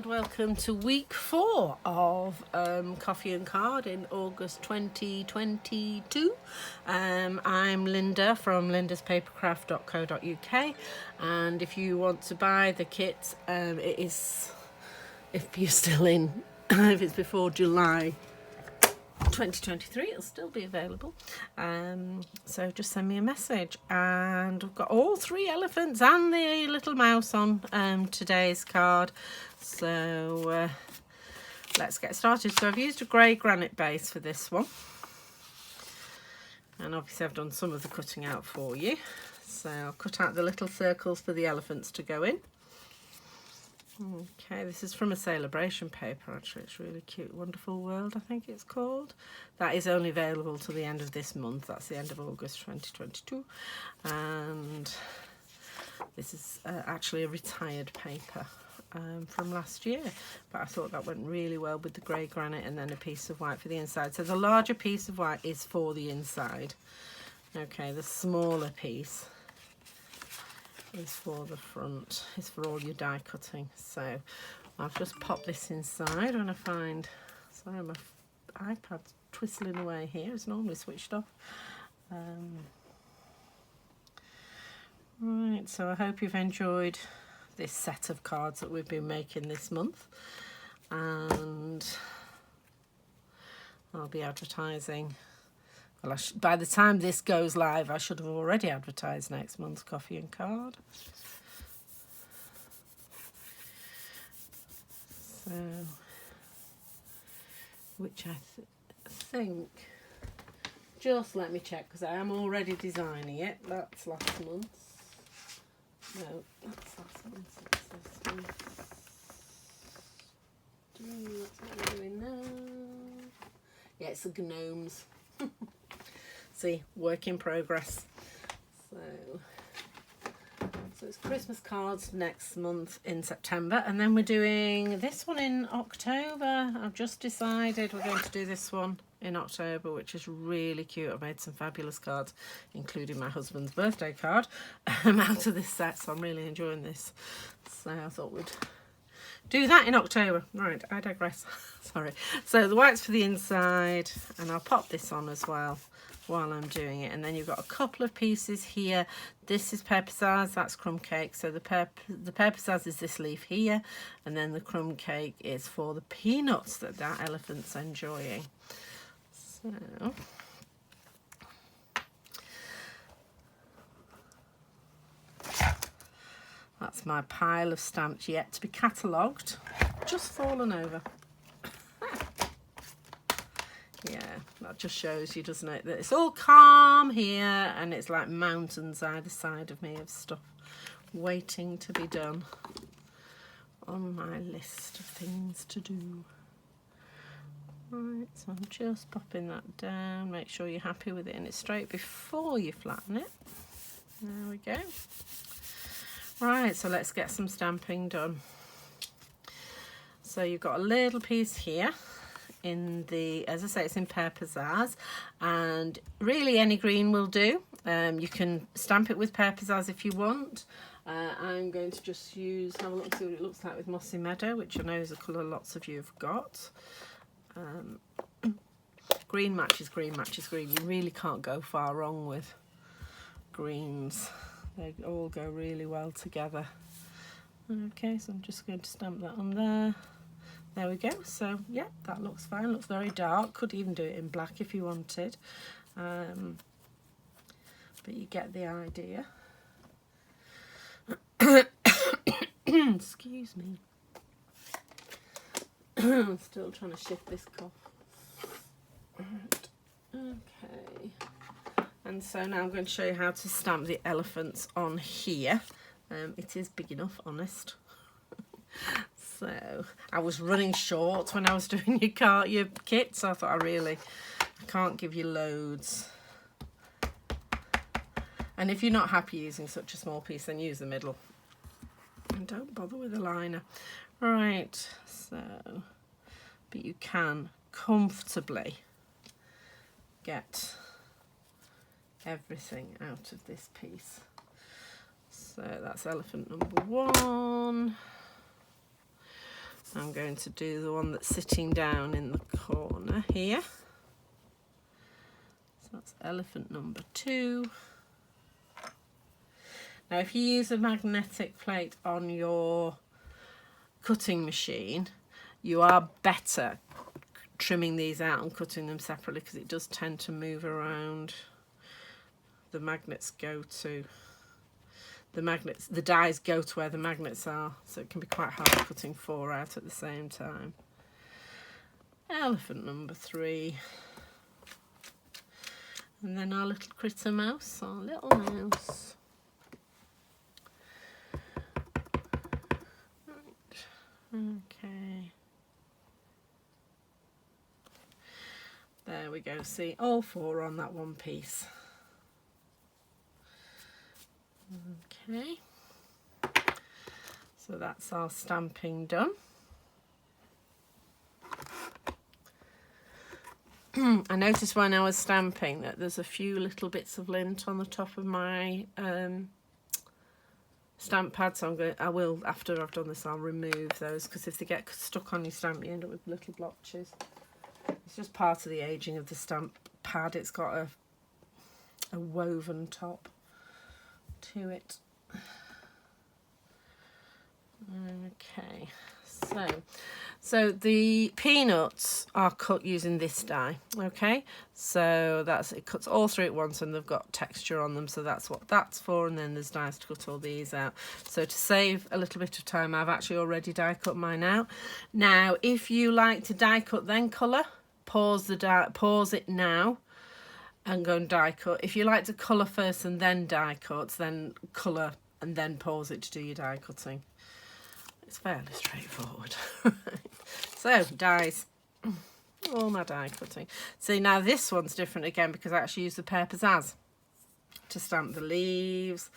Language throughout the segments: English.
and welcome to week 4 of Coffee and Card in August 2022. I'm Linda from lindaspapercraft.co.uk, and if you want to buy the kit, it is, if you're still in, if it's before July 2023, it'll still be available, so just send me a message. And we've got all 3 elephants and the little mouse on today's card, so let's get started. So I've used a grey granite base for this one, and obviously I've done some of the cutting out for you. So I'll cut out the little circles for the elephants to go in. Okay, this is from a Celebration paper, actually. It's really cute. Wonderful World, I think it's called. That is only available to the end of this month. That's the end of August 2022. And this is actually a retired paper from last year. But I thought that went really well with the grey granite and then a piece of white for the inside. So the larger piece of white is for the inside. Okay, the smaller piece is for the front, is for all your die cutting. So I've just popped this inside when I find, sorry, my iPad's twizzling away here, it's normally switched off. Right, so I hope you've enjoyed this set of cards that we've been making this month, and I'll be advertising. Well, by the time this goes live, I should have already advertised next month's Coffee and Card. So, which I think, just let me check, because I am already designing it. That's last month's. No, that's last month's. It's this month's. What's it doing now? Yeah, it's the gnomes. See, work in progress. So it's Christmas cards next month in September, and then we're doing this one in October. I've just decided we're going to do this one in October, which is really cute. I've made some fabulous cards, including my husband's birthday card, out of this set, so I'm really enjoying this. So I thought we'd do that in October. Right, I digress. Sorry. So the white's for the inside, and I'll pop this on as well while I'm doing it. And then you've got a couple of pieces here. This is Papercraft, that's crumb cake. So the Papercraft is this leaf here, and then the crumb cake is for the peanuts that elephant's enjoying. So that's my pile of stamps yet to be catalogued. Just fallen over. Yeah, that just shows you, doesn't it, that it's all calm here, and it's like mountains either side of me of stuff waiting to be done on my list of things to do. Right, so I'm just popping that down. Make sure you're happy with it and it's straight before you flatten it. There we go. Right, so let's get some stamping done. So you've got a little piece here in the, as I say, it's in Papercraft, and really any green will do. You can stamp it with Papercraft if you want. I'm going to just use, have a look, see what it looks like with Mossy Meadow, which I know is a colour lots of you have got. Green matches green matches green. You really can't go far wrong with greens. They all go really well together. Okay, so I'm just going to stamp that on there. There we go. So yeah, that looks fine. Looks very dark. Could even do it in black if you wanted, but you get the idea. Excuse me. I'm still trying to shift this cough. Right. Okay. And so now I'm going to show you how to stamp the elephants on here. It is big enough, honest. So I was running short when I was doing your kit, so I thought I can't give you loads. And if you're not happy using such a small piece, then use the middle. And don't bother with a liner. Right, so, but you can comfortably get everything out of this piece. So that's elephant number 1. I'm going to do the one that's sitting down in the corner here. So that's elephant number 2. Now if you use a magnetic plate on your cutting machine, you are better trimming these out and cutting them separately, because it does tend to move around. The magnets go to the dies go to where the magnets are, so it can be quite hard cutting 4 out at the same time. Elephant number 3. And then our little critter mouse, our little mouse. Right. Okay. There we go. See, all 4 on that one piece. Okay. So that's our stamping done. I noticed when I was stamping that there's a few little bits of lint on the top of my stamp pad, so I will, after I've done this, I'll remove those, because if they get stuck on your stamp, you end up with little blotches. It's just part of the aging of the stamp pad. It's got a woven top to it. Okay, so the peanuts are cut using this die. Okay, so it cuts all through at once, and they've got texture on them, so that's what that's for. And then there's dies to cut all these out. So to save a little bit of time, I've actually already die cut mine out. Now if you like to die cut then colour, pause it now and go and die cut. If you like to colour first and then die cut, then colour and then pause it to do your die cutting. It's fairly straightforward. So dies, all my die cutting. See, now this one's different again, because I actually use the Papercraft to stamp the leaves.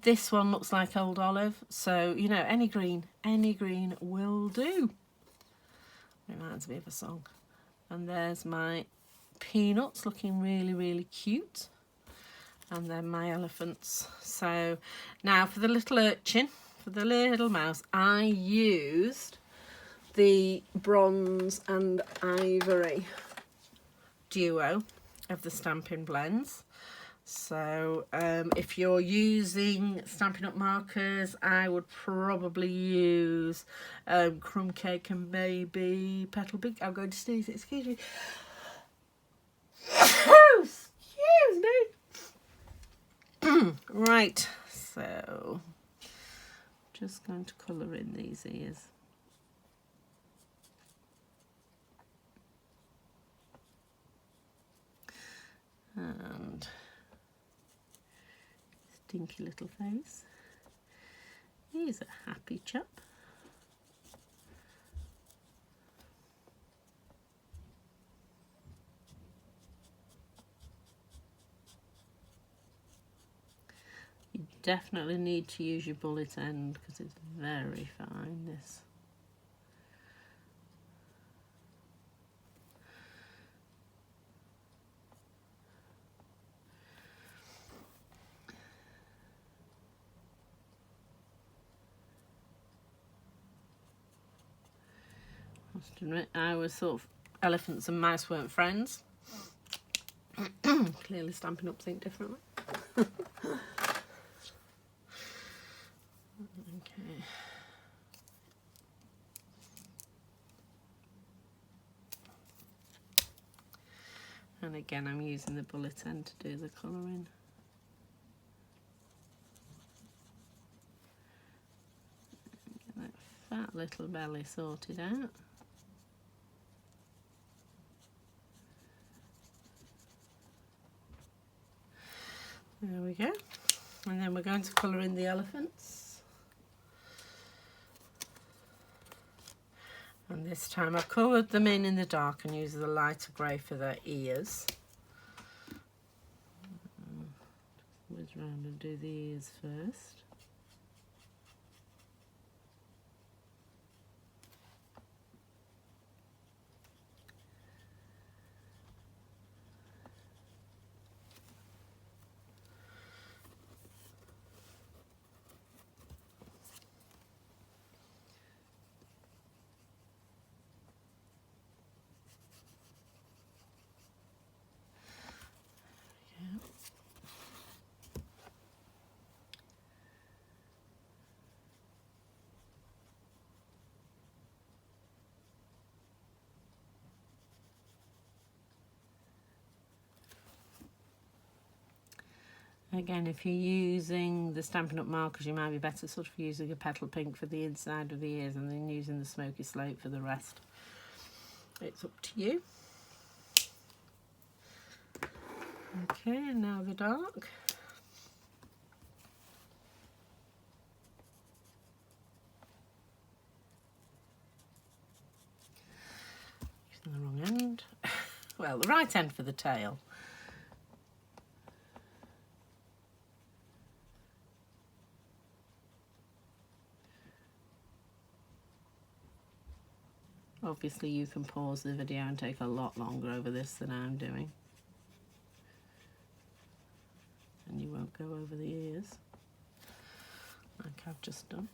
This one looks like old olive, so you know, any green will do. Reminds me of a song. And there's my peanuts looking really cute, and then my elephants. So now for the little urchin, for the little mouse, I used the bronze and ivory duo of the Stampin' blends. So if you're using Stampin' Up markers, I would probably use Crumb Cake and maybe Petal Big. I'm going to sneeze, excuse me. Excuse me. Right, so just going to colour in these ears. And stinky little face. He's a happy chap. You definitely need to use your bullet end because it's very fine, this. I always thought elephants and mice weren't friends. Clearly Stampin' Up think differently. Okay. And again, I'm using the bullet end to do the colouring. Get that fat little belly sorted out. There we go. And then we're going to colour in the elephants. And this time I've coloured them in the dark and used the lighter grey for their ears. Whiz round and do the ears first. Again, if you're using the Stampin' Up markers, you might be better sort of using a petal pink for the inside of the ears and then using the smoky slate for the rest. It's up to you. Okay, and now the dark. Using the wrong end. Well, the right end for the tail. Obviously you can pause the video and take a lot longer over this than I'm doing. And you won't go over the ears, like I've just done.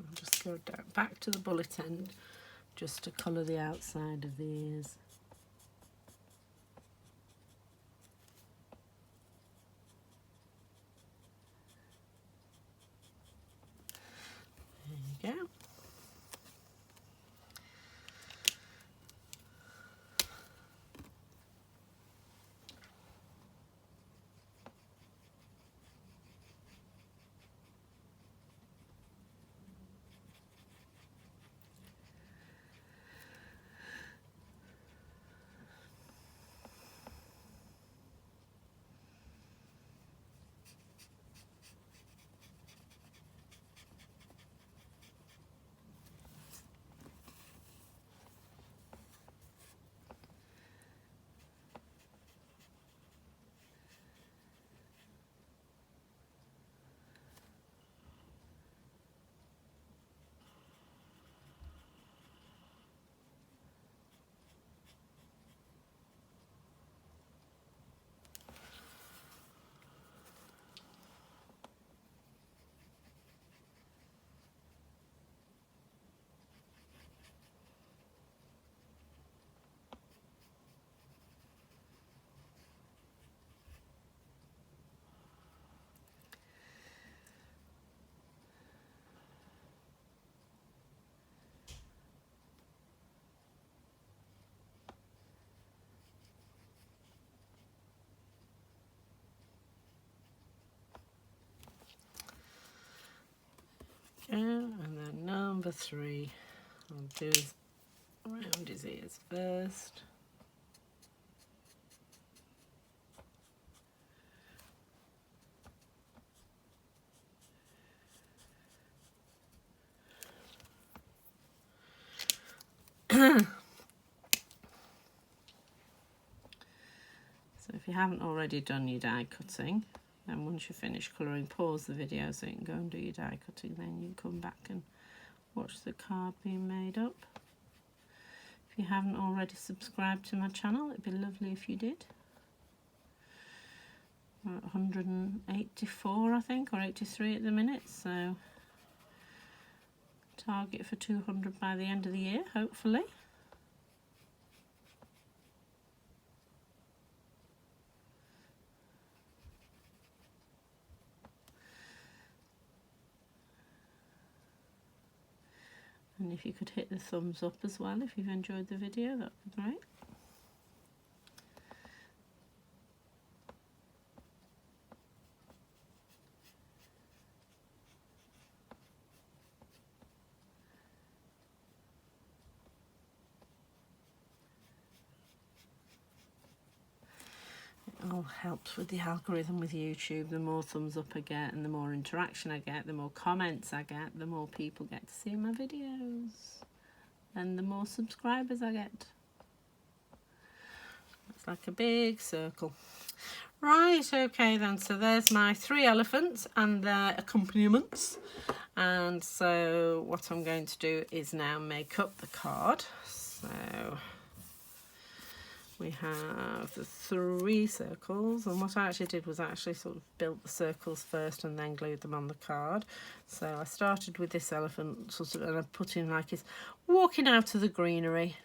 I'll just go down back to the bullet end just to colour the outside of the ears. There you go. And then number 3, I'll do is around his ears first. So if you haven't already done your die cutting, then once you finish colouring, pause the video so you can go and do your die cutting, then you can come back and watch the card being made up. If you haven't already subscribed to my channel, it'd be lovely if you did. We're at 184 I think, or 83 at the minute, so target for 200 by the end of the year, hopefully. And if you could hit the thumbs up as well if you've enjoyed the video, that would be great. It all helps with the algorithm with YouTube. The more thumbs up I get and the more interaction I get, the more comments I get, the more people get to see my videos, and the more subscribers I get. It's like a big circle. Right, okay then, so there's my 3 elephants and their accompaniments. And so what I'm going to do is now make up the card. So we have the 3 circles, and what I actually did was I actually sort of built the circles first and then glued them on the card. So I started with this elephant sort of, and I put in like he's walking out of the greenery.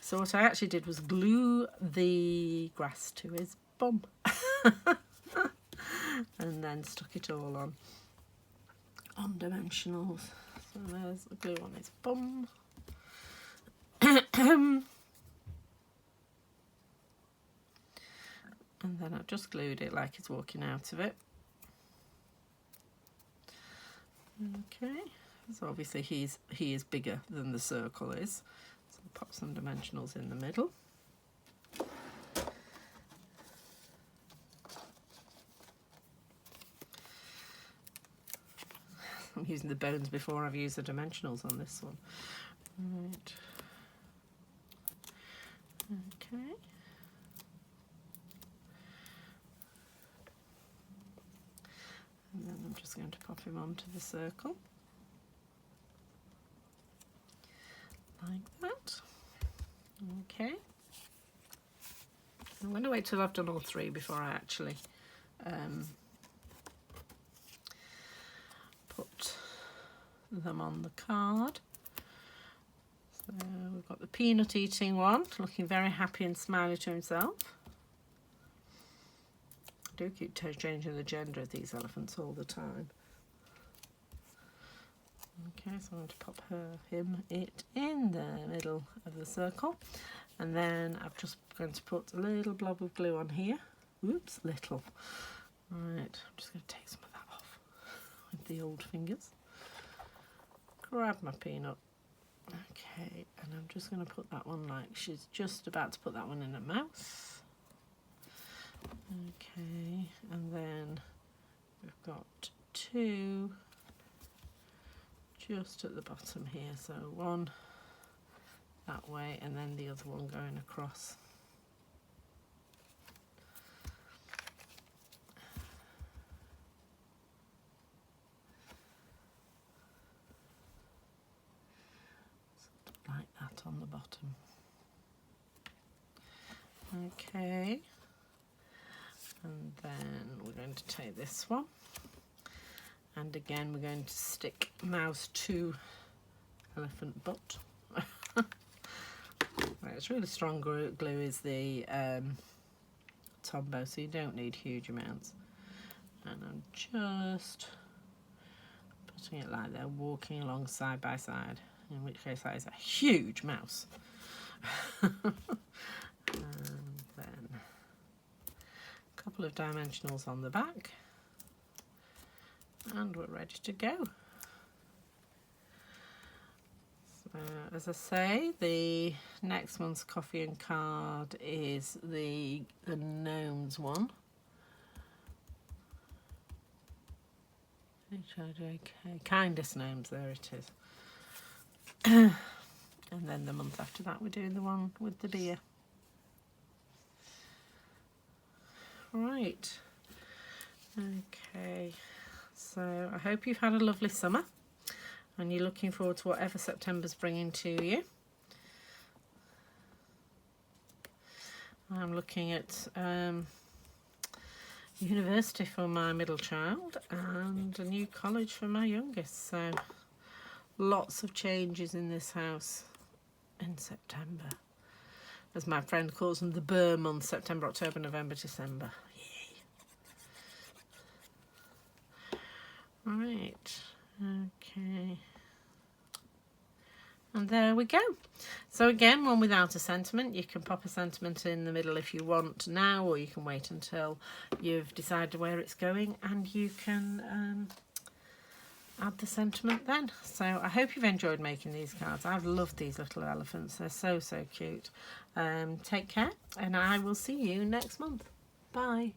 So what I actually did was glue the grass to his bum and then stuck it all on dimensionals. So there's the glue on his bum. And then I've just glued it like he's walking out of it. Okay, so obviously he is bigger than the circle is. So I'll pop some dimensionals in the middle. I'm using the bones before I've used the dimensionals on this one. Right. Okay. And then I'm just going to pop him onto the circle. Like that. Okay. I'm going to wait till I've done all 3 before I actually put them on the card. So we've got the peanut eating one, looking very happy and smiley to himself. I do keep changing the gender of these elephants all the time. Okay, so I'm going to pop it in the middle of the circle, and then I'm just going to put a little blob of glue on here. Oops, little. Right, I'm just going to take some of that off with the old fingers. Grab my peanut. Okay, and I'm just going to put that one like she's just about to put that one in her mouth. Okay, and then we've got 2 just at the bottom here, so one that way and then the other one going across. Like that on the bottom. Okay, and then we're going to take this one, and again we're going to stick mouse to elephant butt. Right, it's really strong glue is the Tombow, so you don't need huge amounts. And I'm just putting it like they're walking along side by side, in which case that is a huge mouse. And then a couple of dimensionals on the back, and we're ready to go. So, as I say, the next one's coffee and card is the gnomes one. Okay, kindest gnomes, there it is. And then the month after that we're doing the one with the beer. Right, okay, so I hope you've had a lovely summer and you're looking forward to whatever September's bringing to you. I'm looking at university for my middle child and a new college for my youngest, so lots of changes in this house in September. As my friend calls them, the Burr months, September, October, November, December. Yay. Right, okay. And there we go. So again, one without a sentiment. You can pop a sentiment in the middle if you want now, or you can wait until you've decided where it's going and you can add the sentiment then. So I hope you've enjoyed making these cards. I've loved these little elephants. They're so cute. Take care, and I will see you next month. Bye.